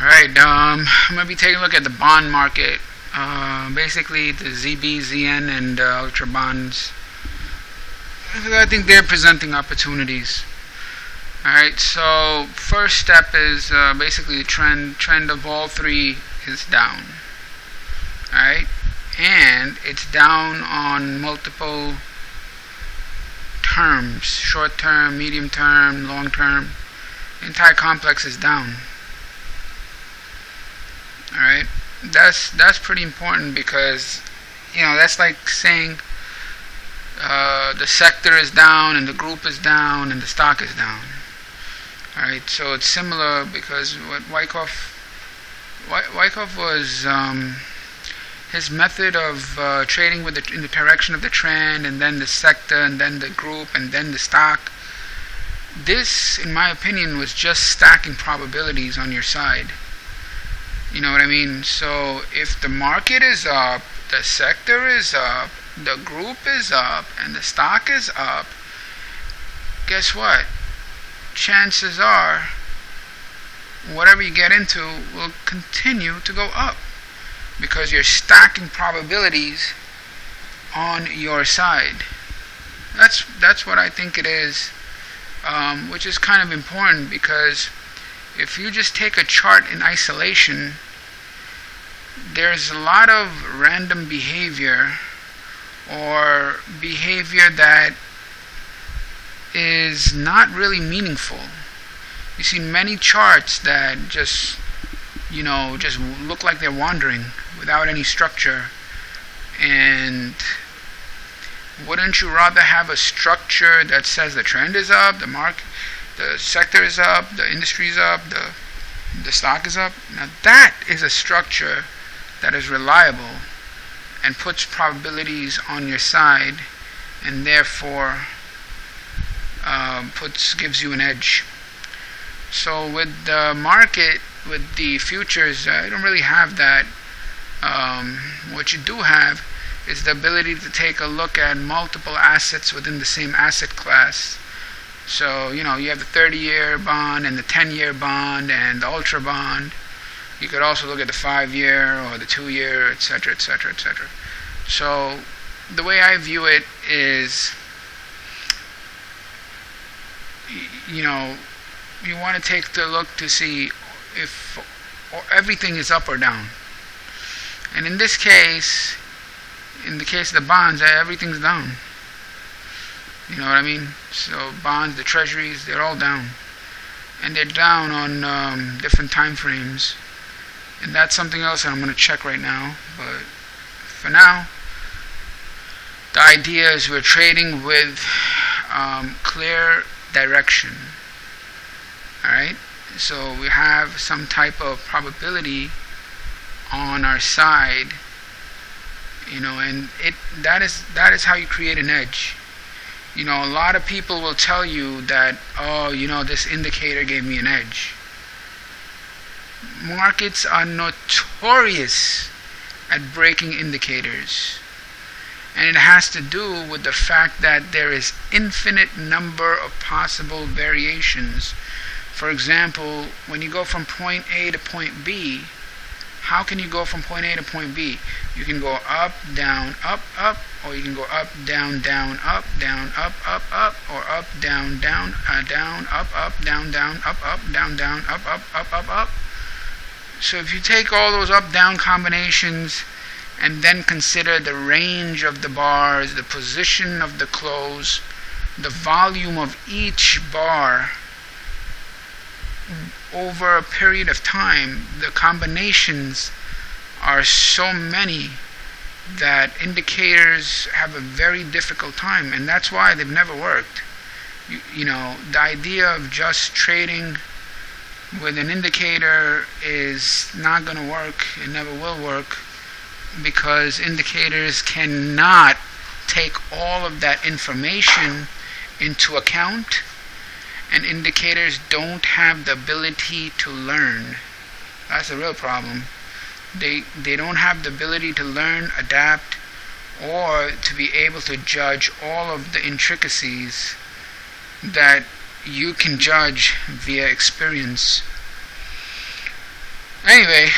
Alright, I'm going to be taking a look at the bond market. Basically the ZB, ZN, and Ultra bonds. I think they're presenting opportunities. Alright, so first step is basically the trend of all three is down. Alright, and it's down on multiple terms: short term, medium term, long term. The entire complex is down. Alright, that's pretty important, because that's like saying the sector is down and the group is down and the stock is down. Alright, so it's similar, because what Wyckoff was his method of trading in the direction of the trend, and then the sector, and then the group, and then the stock. This, in my opinion, was just stacking probabilities on your side. You know what I mean? So if the market is up, the sector is up, the group is up, and the stock is up, guess what? Chances are whatever you get into will continue to go up, because you're stacking probabilities on your side. That's what I think it is, which is kind of important, because if you just take a chart in isolation, there's a lot of random behavior, or behavior that is not really meaningful. You see many charts that just look like they're wandering without any structure. And wouldn't you rather have a structure that says the trend is up, the sector is up, the industry is up, the stock is up? Now that is a structure that is reliable and puts probabilities on your side, and therefore gives you an edge. So with the market, with the futures, you don't really have that. What you do have is the ability to take a look at multiple assets within the same asset class. So you have the 30-year bond and the 10-year bond and the ultra bond. You could also look at the 5-year or the 2-year, etc., etc., etc. So the way I view it is, you want to take the look to see if everything is up or down. And in this case, in the case of the bonds, everything's down. You know what I mean? So bonds, the treasuries, they're all down. And they're down on different time frames. And that's something else that I'm going to check right now. But for now, the idea is we're trading with clear direction. Alright? So we have some type of probability on our side, and that is how you create an edge. A lot of people will tell you that, this indicator gave me an edge. Markets are notorious at breaking indicators, and it has to do with the fact that there is infinite number of possible variations. For example, when you go from point A to point B, how can you go from point A to point B? You can go up, down, up, or you can go up, down, up, or up, down, down, up, down, up. So if you take all those up, down combinations and then consider the range of the bars, the position of the close, the volume of each bar over a period of time, the combinations are so many that indicators have a very difficult time, and that's why they've never worked. The idea of just trading with an indicator is not going to work. It never will work, because indicators cannot take all of that information into account, and indicators don't have the ability to learn. That's a real problem. They don't have the ability to learn, adapt, or to be able to judge all of the intricacies that you can judge via experience. Anyway,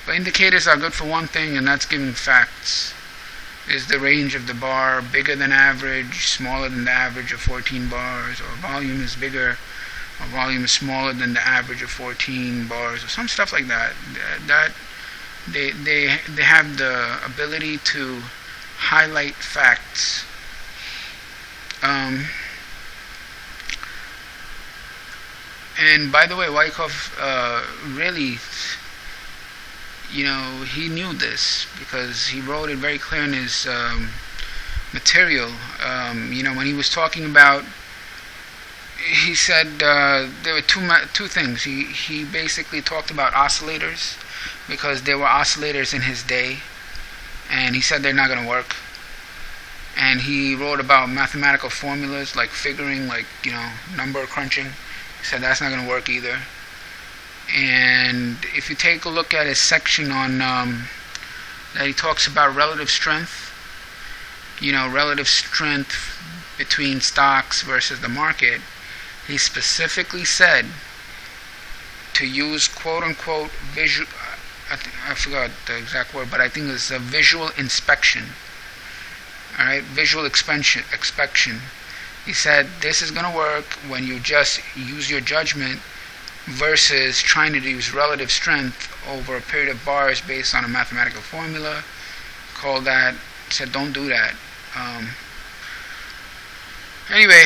but indicators are good for one thing, and that's giving facts. Is the range of the bar bigger than average, smaller than the average of 14 bars, or volume is bigger, or volume is smaller than the average of 14 bars, or some stuff like that. That they have the ability to highlight facts. And by the way, Wyckoff really, he knew this because he wrote it very clear in his material. When he was talking about, he said there were two things. He basically talked about oscillators because there were oscillators in his day, and he said they're not going to work. And he wrote about mathematical formulas like figuring, like number crunching. He said that's not going to work either. And if you take a look at his section on that he talks about relative strength, relative strength between stocks versus the market, he specifically said to use quote-unquote visual, I forgot the exact word, but I think it's a visual inspection. Alright, visual inspection. He said this is going to work when you just use your judgment versus trying to use relative strength over a period of bars based on a mathematical formula. Called that, said don't do that. Anyway,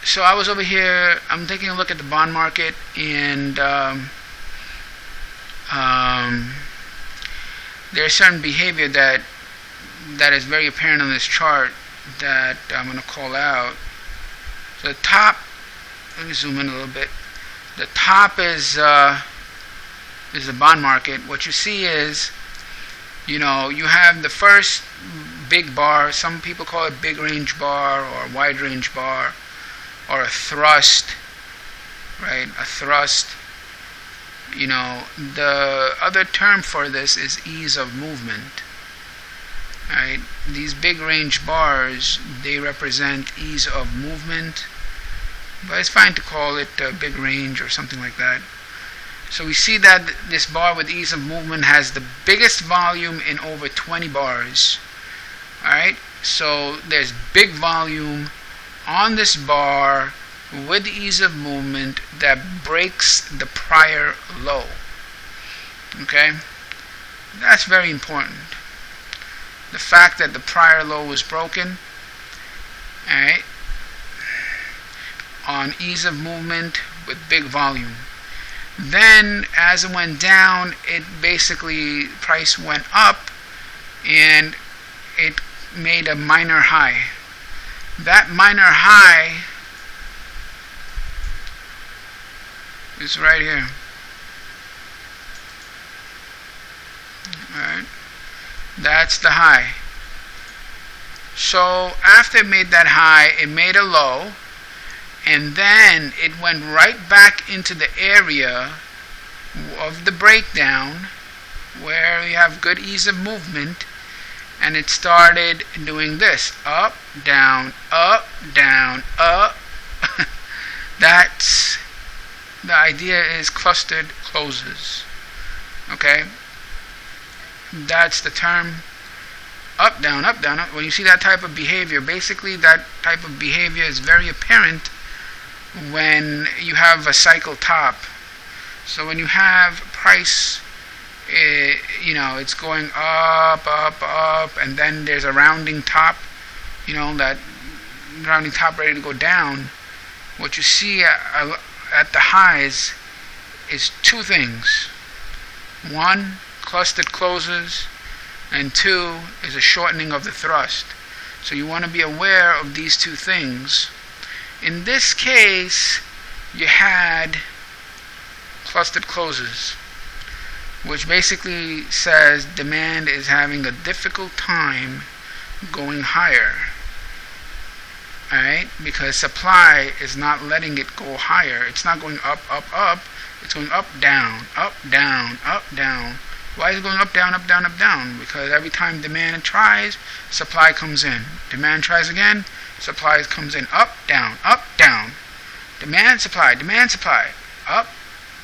so I was over here, I'm taking a look at the bond market, and there's certain behavior that is very apparent on this chart that I'm going to call out. So the top, let me zoom in a little bit. The top is the bond market. What you see is, you have the first big bar. Some people call it big range bar or wide range bar or a thrust, right? A thrust. The other term for this is ease of movement. Right? These big range bars, they represent ease of movement, but it's fine to call it big range or something like that. So we see that this bar with ease of movement has the biggest volume in over 20 bars. Alright, so there's big volume on this bar with ease of movement that breaks the prior low. Okay, that's very important. The fact that the prior low was broken, alright, on ease of movement with big volume. Then as it went down, it basically, price went up and it made a minor high. That minor high is right here. Alright, that's the high. So after it made that high, it made a low, and then it went right back into the area of the breakdown where you have good ease of movement, and it started doing this: up, down, up, down, up. That's the idea, is clustered closes. Okay, that's the term. Up, down, up, down, up. When you see that type of behavior, basically that type of behavior is very apparent when you have a cycle top. So when you have price, it's going up, up, up, and then there's a rounding top, that rounding top ready to go down. What you see at the highs is two things. One, clustered closes, and two is a shortening of the thrust. So you want to be aware of these two things. In this case, you had clustered closes, which basically says demand is having a difficult time going higher. Alright? Because supply is not letting it go higher. It's not going up, up, up. It's going up, down, up, down, up, down. Why is it going up, down, up, down, up, down? Because every time demand tries, supply comes in. Demand tries again, supply comes in. Up, down, demand, supply, up,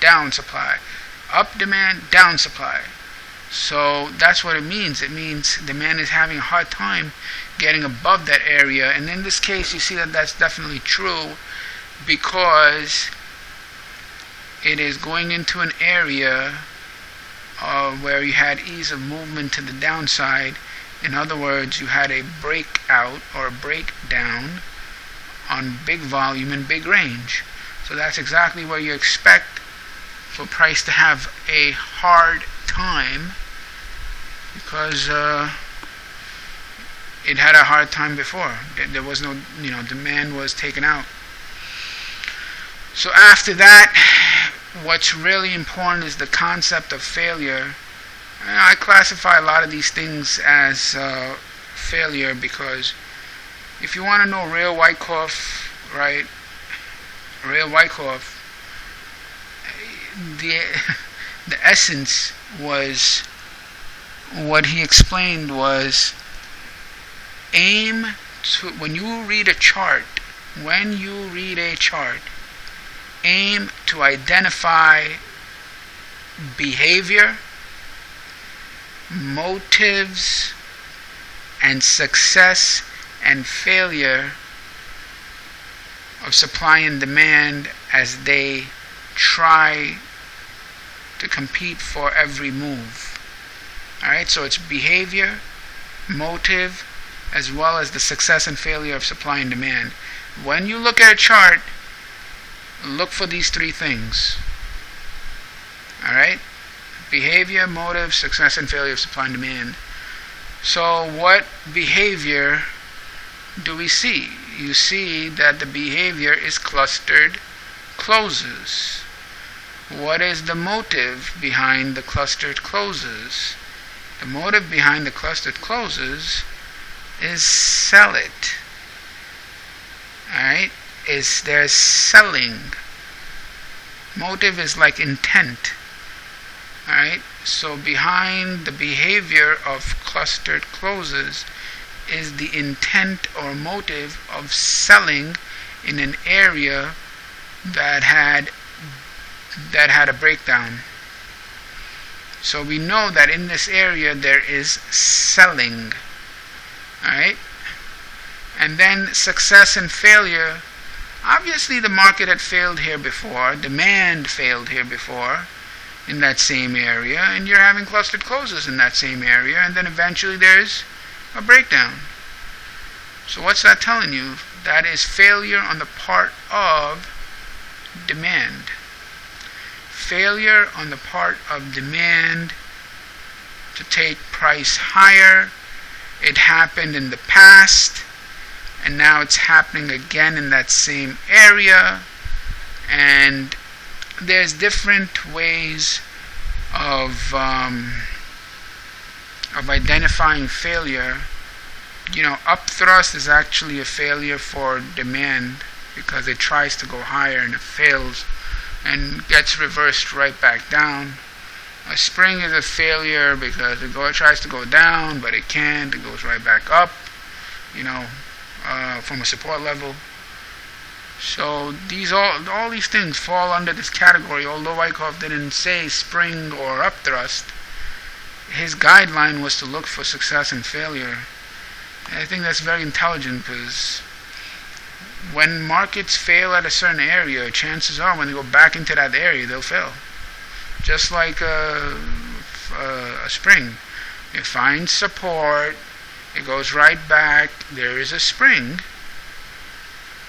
down supply. Up demand, down supply. So that's what it means. It means demand is having a hard time getting above that area. And in this case, you see that that's definitely true, because it is going into an area where you had ease of movement to the downside. In other words, you had a breakout or a breakdown on big volume and big range. So that's exactly where you expect for price to have a hard time, because it had a hard time before. There was no, demand was taken out. So after that, what's really important is the concept of failure. And I classify a lot of these things as failure, because if you want to know real Wyckoff, right? Real Wyckoff, the essence was, what he explained was, aim to, when you read a chart, aim to identify behavior, motives, and success and failure of supply and demand as they try to compete for every move. Alright, so it's behavior, motive, as well as the success and failure of supply and demand. When you look at a chart, look for these three things. Alright? Behavior, motive, success and failure of supply and demand. So what behavior do we see? You see that the behavior is clustered closes. What is the motive behind the clustered closes? The motive behind the clustered closes is sell it. Alright? There's selling. Motive is like intent. Alright? So behind the behavior of clustered closes is the intent or motive of selling in an area that had a breakdown. So we know that in this area there is selling. Alright? And then success and failure. Obviously the market had failed here before. Demand failed here before in that same area. And you're having clustered closes in that same area. And then eventually there's a breakdown. So what's that telling you? That is failure on the part of demand. Failure on the part of demand to take price higher. It happened in the past, and now it's happening again in that same area. And there's different ways of identifying failure. Upthrust is actually a failure for demand, because it tries to go higher and it fails and gets reversed right back down. A spring is a failure because it tries to go down, but it can't. It goes right back up, from a support level. So all these things fall under this category. Although Wyckoff didn't say spring or upthrust, his guideline was to look for success and failure. And I think that's very intelligent, because when markets fail at a certain area, chances are when they go back into that area, they'll fail. Just like a spring. It finds support, it goes right back, there is a spring,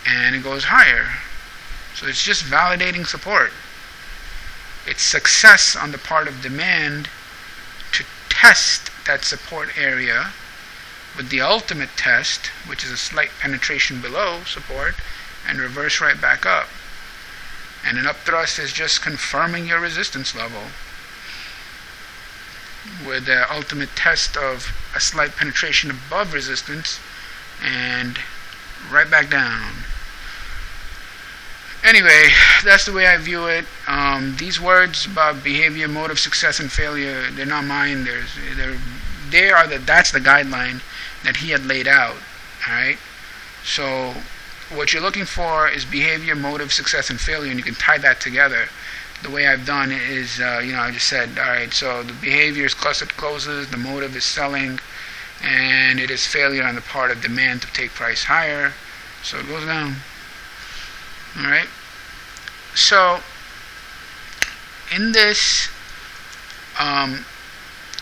and it goes higher. So it's just validating support. It's success on the part of demand to test that support area with the ultimate test, which is a slight penetration below support, and reverse right back up. And an upthrust is just confirming your resistance level with the ultimate test of a slight penetration above resistance and right back down. Anyway, that's the way I view it. These words about behavior, motive, success, and failure, they're not mine. That's the guideline that he had laid out. Alright? So what you're looking for is behavior, motive, success, and failure, and you can tie that together. the way I've done is, I just said, alright, so the behavior is clustered closes, the motive is selling, and it is failure on the part of demand to take price higher, so it goes down. Alright, so in this,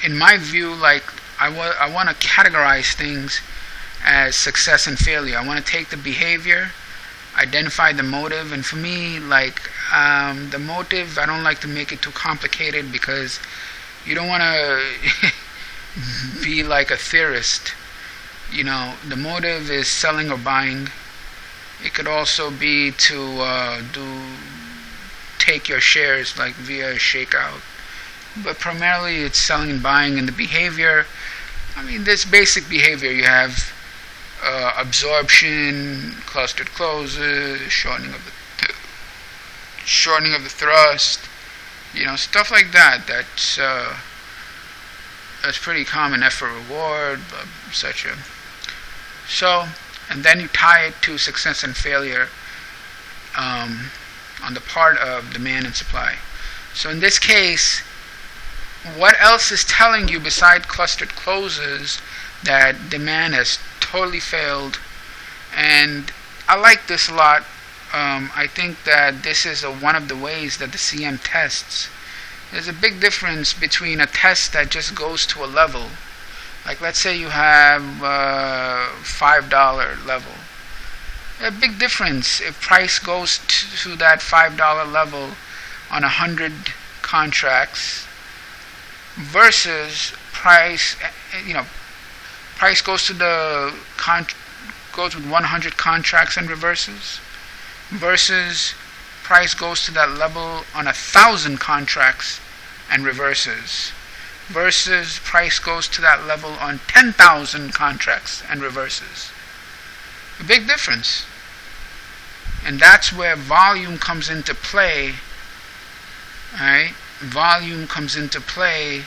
in my view, like, I want to categorize things as success and failure. I want to take the behavior, identify the motive, and for me, like, the motive, I don't like to make it too complicated because you don't want to be like a theorist. The motive is selling or buying. It could also be to take your shares, like via a shakeout. But primarily it's selling and buying. And the behavior, this basic behavior, you have absorption, clustered closes, shortening of the thrust, stuff like that. That's pretty common, effort reward, etc. So, and then you tie it to success and failure on the part of demand and supply. So in this case, what else is telling you beside clustered closes that demand has totally failed? And I like this a lot. I think that this is one of the ways that the CM tests. There's a big difference between a test that just goes to a level. Like, let's say you have $5 level. A big difference if price goes to that $5 level on 100 contracts versus price goes to goes with 100 contracts and reverses versus price goes to that level on 1,000 contracts and reverses versus price goes to that level on 10,000 contracts and reverses. A big difference. And that's where volume comes into play. Alright? Volume comes into play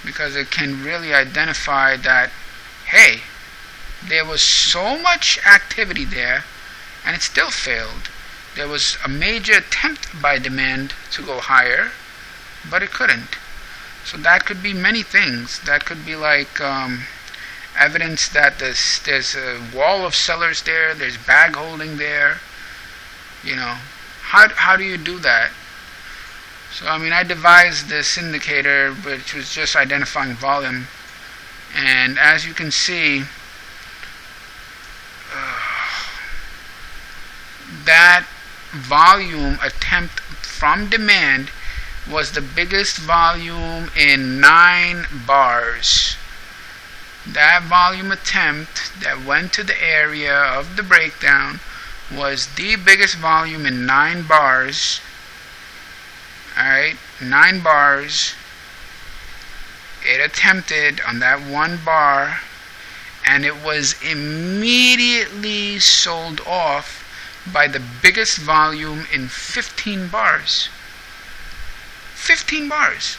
because it can really identify that, hey, there was so much activity there and it still failed. There was a major attempt by demand to go higher, but it couldn't. So that could be many things. That could be like evidence that there's a wall of sellers there, there's bag holding there. How do you do that? So I devised this indicator which was just identifying volume, and as you can see, that volume attempt from demand was the biggest volume in 9 bars. That volume attempt that went to the area of the breakdown was the biggest volume in 9 bars. Alright, 9 bars. It attempted on that 1 bar, and it was immediately sold off by the biggest volume in 15 bars. 15 bars.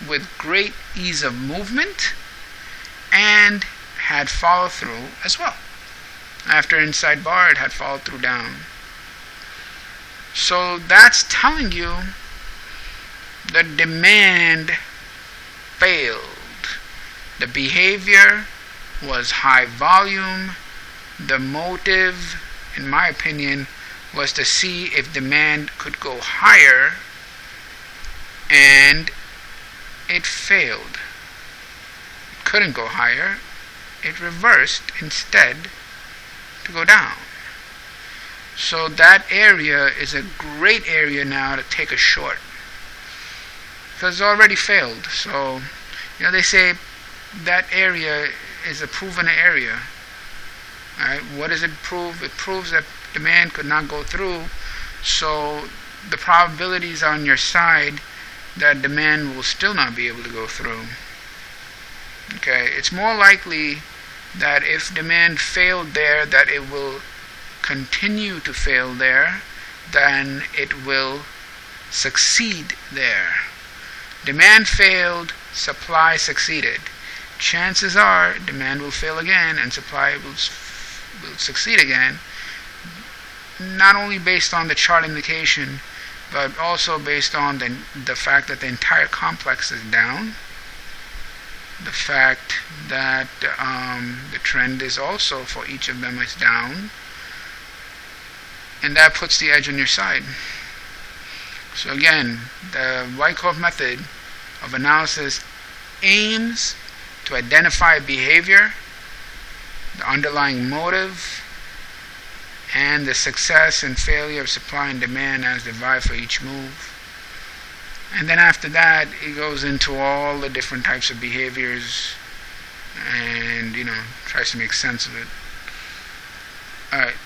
With great ease of movement, and had follow through as well. After inside bar, it had followed through down. So that's telling you the demand failed. The behavior was high volume. The motive, in my opinion, was to see if demand could go higher, and it failed. It couldn't go higher. It reversed instead to go down. So that area is a great area now to take a short, because it's already failed. So they say that area is a proven area. Alright, what does it prove? It proves that demand could not go through, so the probabilities are on your side that demand will still not be able to go through. Okay, it's more likely that if demand failed there, that it will continue to fail there than it will succeed there. Demand failed, supply succeeded. Chances are demand will fail again and supply will succeed again. not only based on the chart indication, but also based on the fact that the entire complex is down, the fact that the trend is also for each of them is down, and that puts the edge on your side. So again, the Wyckoff method of analysis aims to identify behavior, the underlying motive, and the success and failure of supply and demand as divided for each move. And then after that, it goes into all the different types of behaviors and, tries to make sense of it. Alright.